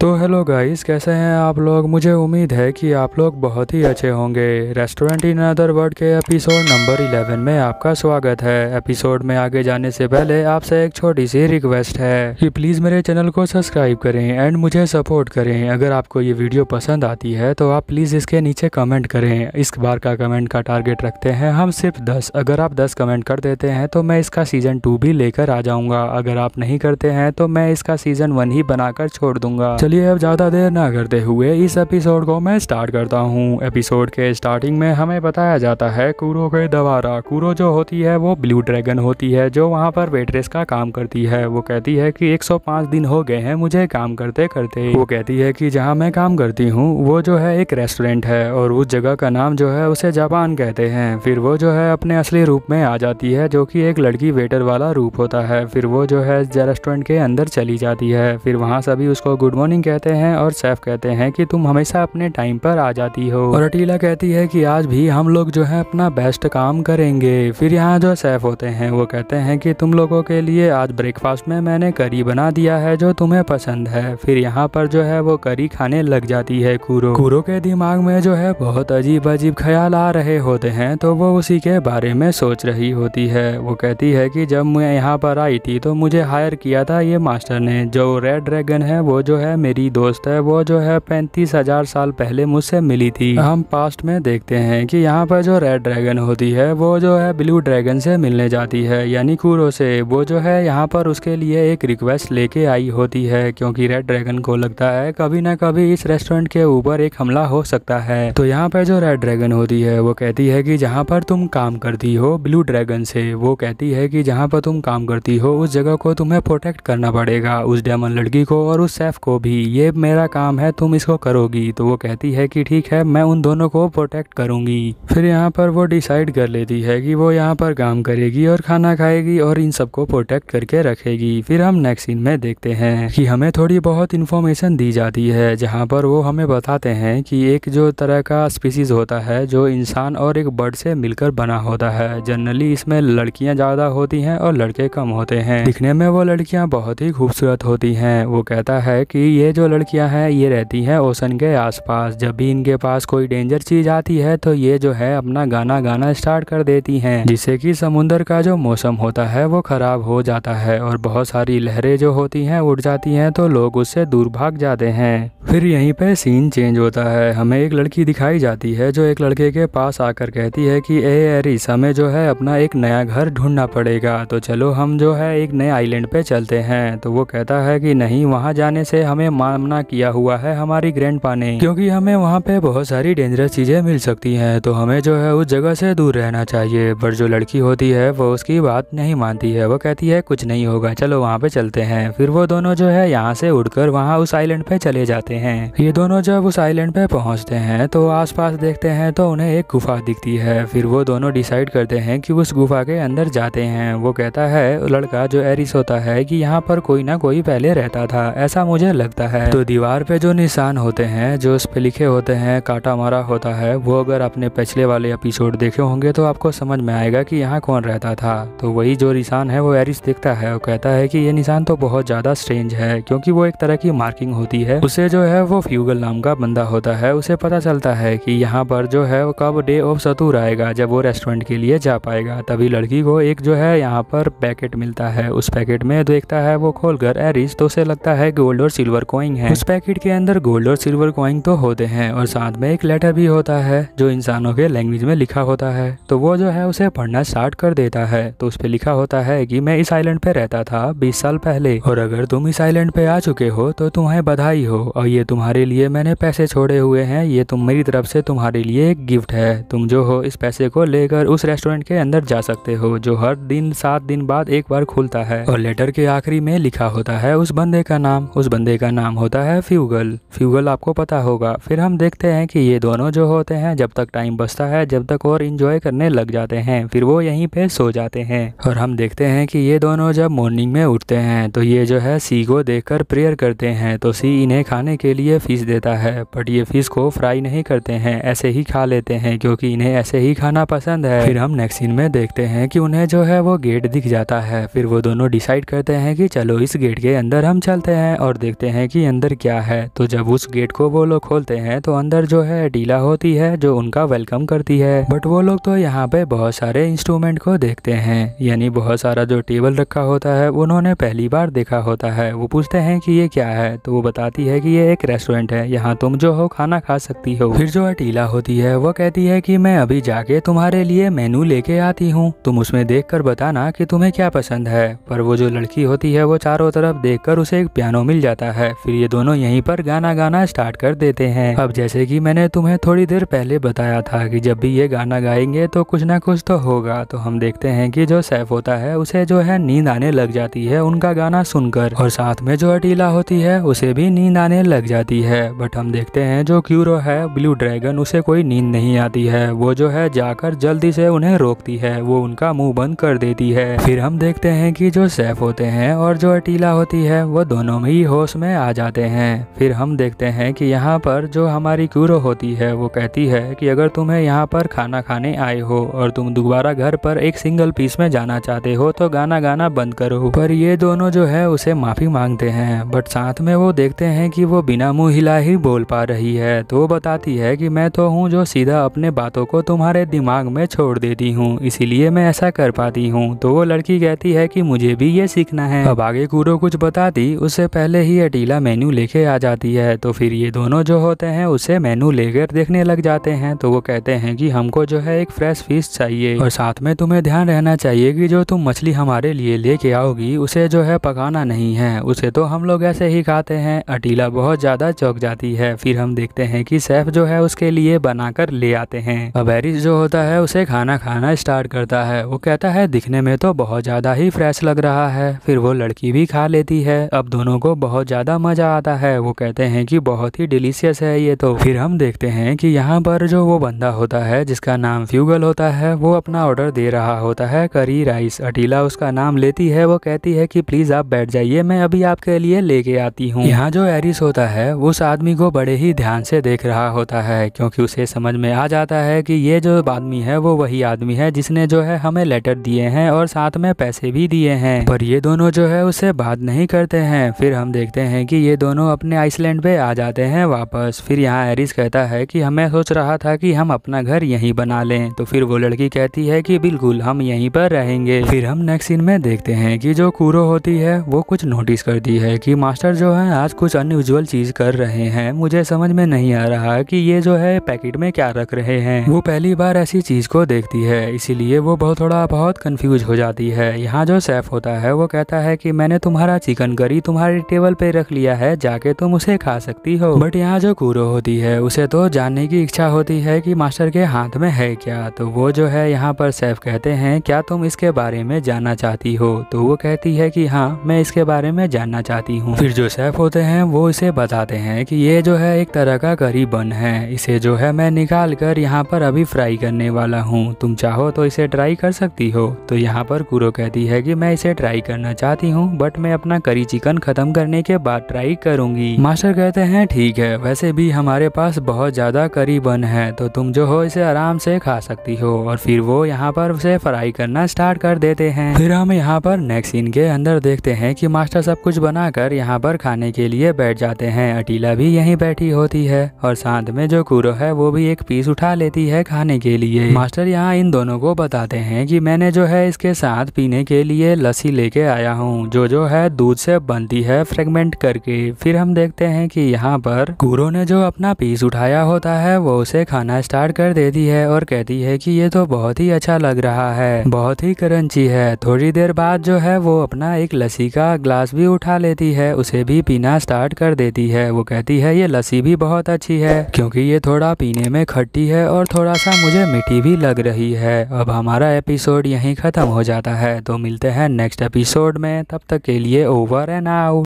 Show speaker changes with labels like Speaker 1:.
Speaker 1: तो hello guys, कैसे हैं आप लोग। मुझे उम्मीद है कि आप लोग बहुत ही अच्छे होंगे। रेस्टोरेंट इन अदर वर्ल्ड के एपिसोड नंबर 11 में आपका स्वागत है। एपिसोड में आगे जाने से पहले आपसे एक छोटी सी रिक्वेस्ट है कि प्लीज़ मेरे चैनल को सब्सक्राइब करें एंड मुझे सपोर्ट करें। अगर आपको ये वीडियो पसंद आती है तो आप प्लीज़ इसके नीचे कमेंट करें। इस बार का कमेंट का टारगेट रखते हैं हम सिर्फ 10। अगर आप 10 कमेंट कर देते हैं तो मैं इसका सीज़न 2 भी लेकर आ जाऊँगा। अगर आप नहीं करते हैं तो मैं इसका सीज़न 1 ही बनाकर छोड़ दूँगा। चलिए अब ज़्यादा देर ना करते हुए इस एपिसोड को मैं स्टार्ट करता हूँ। एपिसोड के स्टार्टिंग में हमें बताया जाता है कुरो के दवारा। कुरो जो होती है वो ब्लू ड्रैगन होती है जो वहाँ पर वेट्रेस का काम करती है। वो कहती है कि 105 दिन हो गए हैं मुझे काम करते करते। वो कहती है कि जहाँ मैं काम करती हूँ वो जो है एक रेस्टोरेंट है और उस जगह का नाम जो है उसे जापान कहते हैं। फिर वो जो है अपने असली रूप में आ जाती है जो कि एक लड़की वेटर वाला रूप होता है। फिर वो जो है रेस्टोरेंट के अंदर चली जाती है। फिर वहाँ सभी उसको गुड मॉर्निंग कहते हैं और शेफ कहते हैं कि तुम हमेशा अपने टाइम पर आ जाती हो। और अटीला कहती है कि आज भी हम लोग जो है अपना बेस्ट काम करेंगे। फिर यहाँ जो शेफ होते हैं वो कहते हैं कि तुम लोगों के लिए आज ब्रेकफास्ट में मैंने करी बना दिया है जो तुम्हें पसंद है। फिर यहाँ पर जो है वो करी खाने लग जाती है कुरो के दिमाग में जो है बहुत अजीब अजीब ख्याल आ रहे होते हैं तो वो उसी के बारे में सोच रही होती है। वो कहती है कि जब मैं यहाँ पर आई थी तो मुझे हायर किया था ये मास्टर ने। जो रेड ड्रैगन है वो जो है मेरी दोस्त है। वो जो है 35,000 साल पहले मुझसे मिली थी। हम पास्ट में देखते हैं कि यहाँ पर जो रेड ड्रैगन होती है वो जो है ब्लू ड्रैगन से मिलने जाती है यानी कुरो से। वो जो है यहाँ पर उसके लिए एक रिक्वेस्ट लेके आई होती है क्योंकि रेड ड्रैगन को लगता है कभी ना कभी इस रेस्टोरेंट के ऊपर एक हमला हो सकता है। तो यहाँ पर जो रेड ड्रैगन होती है वो कहती है कि जहाँ पर तुम काम करती हो ब्लू ड्रैगन से, वो कहती है कि जहाँ पर तुम काम करती हो उस जगह को तुम्हें प्रोटेक्ट करना पड़ेगा, उस डेमन लड़की को और उस शेफ को भी। ये मेरा काम है, तुम इसको करोगी। तो वो कहती है कि ठीक है, मैं उन दोनों को प्रोटेक्ट करूंगी। फिर यहाँ पर वो डिसाइड कर लेती है कि वो यहाँ पर काम करेगी और खाना खाएगी और इन सबको प्रोटेक्ट करके रखेगी। फिर हम नेक्स्ट सीन में देखते हैं कि हमें थोड़ी बहुत इन्फॉर्मेशन दी जाती है जहाँ पर वो हमें बताते हैं कि एक जो तरह का स्पीसीज होता है जो इंसान और एक बर्ड से मिलकर बना होता है। जनरली इसमें लड़कियां ज़्यादा होती हैं और लड़के कम होते हैं। दिखने में वो लड़कियां बहुत ही खूबसूरत होती हैं। वो कहता है कि ये जो लड़कियां हैं ये रहती हैं ओशन के आसपास। जब भी इनके पास कोई डेंजर चीज आती है तो ये जो है अपना गाना गाना स्टार्ट कर देती हैं जिससे कि समुद्र का जो मौसम होता है वो खराब हो जाता है और बहुत सारी लहरें जो होती हैं उड़ जाती हैं तो लोग उससे दूर भाग जाते हैं। फिर यहीं पे सीन चेंज होता है। हमें एक लड़की दिखाई जाती है जो एक लड़के के पास आकर कहती है कि ए एरिस, हमें जो है अपना एक नया घर ढूंढना पड़ेगा, तो चलो हम जो है एक नए आइलैंड पे चलते हैं। तो वो कहता है कि नहीं, वहाँ जाने से हमें मना किया हुआ है हमारी ग्रैंडपा ने, क्योंकि हमें वहाँ पे बहुत सारी डेंजरस चीजें मिल सकती हैं, तो हमें जो है उस जगह से दूर रहना चाहिए। पर जो लड़की होती है वो उसकी बात नहीं मानती है। वो कहती है कुछ नहीं होगा, चलो वहाँ पे चलते हैं। फिर वो दोनों जो है यहाँ से उड़कर वहाँ उस आइलैंड पे चले जाते हैं। ये दोनों जब उस आइलैंड पे पहुँचते हैं तो आसपास देखते हैं तो उन्हें एक गुफा दिखती है। फिर वो दोनों डिसाइड करते हैं कि उस गुफा के अंदर जाते हैं। वो कहता है लड़का जो एरिस होता है कि यहाँ पर कोई ना कोई पहले रहता था, ऐसा मुझे लगता है। तो दीवार पे जो निशान होते हैं जो उस पे लिखे होते हैं काटा मारा होता है, वो अगर आपने पिछले वाले एपिसोड देखे होंगे तो आपको समझ में आएगा कि यहाँ कौन रहता था। तो वही जो निशान है वो एरिस देखता है और कहता है कि ये निशान तो बहुत ज्यादा स्ट्रेंज है क्योंकि वो एक तरह की मार्किंग होती है। उसे जो है वो फ्यूगल नाम का बंदा होता है, उसे पता चलता है कि यहाँ पर जो है वो कब डे ऑफ सतूर आएगा जब वो रेस्टोरेंट के लिए जा पाएगा। तभी लड़की को एक जो है यहाँ पर पैकेट मिलता है। उस पैकेट में देखता है वो खोलकर एरिस तो उसे लगता है गोल्ड और सिल्वर कॉइन है। उस पैकेट के अंदर गोल्ड और सिल्वर कॉइन तो होते हैं और साथ में एक लेटर भी होता है जो इंसानों के लैंग्वेज में लिखा होता है। तो वो जो है उसे पढ़ना स्टार्ट कर देता है। तो उस पे लिखा होता है कि मैं इस आइलैंड पे रहता था 20 साल पहले और अगर तुम इस आइलैंड पे आ चुके हो तो तुम्हें बधाई हो और ये तुम्हारे लिए मैंने पैसे छोड़े हुए हैं। ये तुम मेरी तरफ से तुम्हारे लिए एक गिफ्ट है। तुम जो हो इस पैसे को लेकर उस रेस्टोरेंट के अंदर जा सकते हो जो हर दिन 7 दिन बाद एक बार खुलता है। और लेटर के आखिरी में लिखा होता है उस बंदे का नाम। उस बंदे का नाम होता है फ्यूगल। फ्यूगल आपको पता होगा। फिर हम देखते हैं कि ये दोनों जो होते हैं जब तक टाइम बचता है जब तक और इंजॉय करने लग जाते हैं, फिर वो यहीं पे सो जाते हैं। और हम देखते हैं कि ये दोनों जब मॉर्निंग में उठते हैं तो ये जो है सी को देखकर प्रेयर करते हैं। तो सी इन्हें खाने के लिए फिश देता है, बट ये फिश को फ्राई नहीं करते हैं, ऐसे ही खा लेते हैं क्योंकि इन्हें ऐसे ही खाना पसंद है। फिर हम नेक्स्ट सीन में देखते हैं कि उन्हें जो है वो गेट दिख जाता है। फिर वो दोनों डिसाइड करते हैं कि चलो इस गेट के अंदर हम चलते हैं और देखते हैं कि अंदर क्या है। तो जब उस गेट को वो लोग खोलते हैं तो अंदर जो है अटीला होती है जो उनका वेलकम करती है। बट वो लोग तो यहाँ पे बहुत सारे इंस्ट्रूमेंट को देखते हैं, यानी बहुत सारा जो टेबल रखा होता है उन्होंने पहली बार देखा होता है। वो पूछते हैं कि ये क्या है, तो वो बताती है कि ये एक रेस्टोरेंट है, यहाँ तुम जो हो खाना खा सकती हो। फिर जो अटीला होती है वो कहती है कि मैं अभी जाके तुम्हारे लिए मेनू लेके आती हूँ, तुम उसमें देखकर बताना कि तुम्हें क्या पसंद है। पर वो जो लड़की होती है वो चारों तरफ देखकर उसे एक पियानो मिल जाता है। फिर ये दोनों यहीं पर गाना गाना स्टार्ट कर देते हैं। अब जैसे कि मैंने तुम्हें थोड़ी देर पहले बताया था कि जब भी ये गाना गाएंगे तो कुछ ना कुछ तो होगा, तो हम देखते हैं कि जो सैफ होता है उसे जो है नींद आने लग जाती है उनका गाना सुनकर, और साथ में जो अटीला होती है उसे भी नींद आने लग जाती है। बट हम देखते हैं जो क्यूरो है ब्लू ड्रैगन, उसे कोई नींद नहीं आती है। वो जो है जाकर जल्दी से उन्हें रोकती है, वो उनका मुंह बंद कर देती है। फिर हम देखते हैं कि जो सैफ होते हैं और जो अटीला होती है वो दोनों ही होश में आ जाते हैं। फिर हम देखते हैं कि यहाँ पर जो हमारी क्यूरो होती है वो कहती है कि अगर तुम्हें यहाँ पर खाना खाने आए हो और तुम दोबारा घर पर एक सिंगल पीस में जाना चाहते हो तो गाना गाना बंद करो। पर ये दोनों जो है उसे माफी मांगते हैं, बट साथ में वो देखते हैं कि वो बिना मुंह हिला ही बोल पा रही है। तो वो बताती है कि मैं तो हूँ जो सीधा अपने बातों को तुम्हारे दिमाग में छोड़ देती हूँ, इसीलिए मैं ऐसा कर पाती हूँ। तो वो लड़की कहती है कि मुझे भी ये सीखना है। अब आगे क्यूरो कुछ बताती उससे पहले ही अटीला मेन्यू लेके आ जाती है। तो फिर ये दोनों जो होते हैं उसे मेन्यू लेकर देखने लग जाते हैं। तो वो कहते हैं कि हमको जो है एक फ्रेश फिश चाहिए, और साथ में तुम्हें ध्यान रहना चाहिए कि जो तुम मछली हमारे लिए लेके आओगी उसे जो है पकाना नहीं है, उसे तो हम लोग ऐसे ही खाते हैं। अटीला बहुत ज्यादा चौंक जाती है। फिर हम देखते हैं कि सैफ जो है उसके लिए बनाकर ले आते हैं। अब हैरिस जो होता है उसे खाना खाना स्टार्ट करता है। वो कहता है दिखने में तो बहुत ज्यादा ही फ्रेश लग रहा है। फिर वो लड़की भी खा लेती है। अब दोनों को बहुत ज्यादा मजा आता है। वो कहते हैं कि बहुत ही डिलीशियस है ये तो। फिर हम देखते हैं कि यहाँ पर जो वो बंदा होता है जिसका नाम फ्यूगल होता है वो अपना ऑर्डर दे रहा होता है करी राइस। अटीला उसका नाम लेती है। वो कहती है कि प्लीज आप बैठ जाइए, मैं अभी आपके लिए लेके आती हूँ। यहाँ जो हैरिस होता है उस आदमी को बड़े ही ध्यान से देख रहा होता है, क्योंकि उसे समझ में आ जाता है कि ये जो आदमी है वो वही आदमी है जिसने जो है हमें लेटर दिए हैं और साथ में पैसे भी दिए हैं। पर ये दोनों जो है उससे बात नहीं करते हैं। फिर हम देखते हैं कि ये दोनों अपने आइसलैंड पे आ जाते हैं वापस। फिर यहाँ हैरिस कहता है कि हमें सोच रहा था कि हम अपना घर यहीं बना लें। तो फिर वो लड़की कहती है कि बिल्कुल हम यहीं पर रहेंगे। फिर हम नेक्स्ट सीन में देखते हैं कि जो क्यूरो होती है वो कुछ नोटिस करती है कि मास्टर जो है आज कुछ अनयूजुअल चीज कर रहे हैं। मुझे समझ में नहीं आ रहा कि ये जो है पैकेट में क्या रख रहे हैं। वो पहली बार ऐसी चीज को देखती है, इसीलिए वो थोड़ा बहुत कंफ्यूज हो जाती है। यहाँ जो सैफ होता है वो कहता है कि मैंने तुम्हारा चिकन करी तुम्हारे टेबल पे रख लिया है, जाके तुम उसे खा सकती हो। बट यहाँ जो क्यूरो होती है उसे तो जानने की इच्छा होती है कि मास्टर के हाथ में है क्या। तो वो जो है यहाँ पर सैफ कहते हैं क्या तुम इसके बारे में जानना चाहती हो। तो वो कहती है कि हाँ मैं इसके बारे में जानना चाहती हूँ। फिर जो सैफ होते हैं वो इसे बताते हैं कि ये जो है एक तरह का करी बन है, इसे जो है मैं निकाल कर यहाँ पर अभी फ्राई करने वाला हूँ, तुम चाहो तो इसे ट्राई कर सकती हो। तो यहाँ पर क्यूरो कहती है कि मैं इसे ट्राई करना चाहती हूँ, बट मैं अपना करी चिकन खत्म करने के बाद ट्राई करूंगी। मास्टर कहते हैं ठीक है, वैसे भी हमारे पास बहुत ज्यादा करी बन है, तो तुम जो हो इसे आराम से खा सकती हो। और फिर वो यहाँ पर उसे फ्राई करना स्टार्ट कर देते हैं। फिर हम यहाँ पर नेक्स्ट सीन के अंदर देखते हैं कि मास्टर सब कुछ बनाकर यहाँ पर खाने के लिए बैठ जाते हैं। अटीला भी यहीं बैठी होती है और साथ में जो क्यूरो है वो भी एक पीस उठा लेती है खाने के लिए। मास्टर यहाँ इन दोनों को बताते हैं कि मैंने जो है इसके साथ पीने के लिए लस्सी लेके आया हूँ, जो है दूध से बनती है फ्रेगमेंट करके। फिर हम देखते हैं कि यहाँ पर क्यूरो ने जो अपना पीस उठाया होता है वो उसे खाना स्टार्ट कर देती है और कहती है कि ये तो बहुत ही अच्छा लग रहा है, बहुत ही क्रंची है। थोड़ी देर बाद जो है वो अपना एक लस्सी का ग्लास भी उठा लेती है, उसे भी पीना स्टार्ट कर देती है। वो कहती है ये लस्सी भी बहुत अच्छी है क्योंकि ये थोड़ा पीने में खट्टी है और थोड़ा सा मुझे मीठी भी लग रही है। अब हमारा एपिसोड यहीं खत्म हो जाता है, तो मिलते हैं नेक्स्ट एपिसोड में, तब तक के लिए ओवर एंड आउट।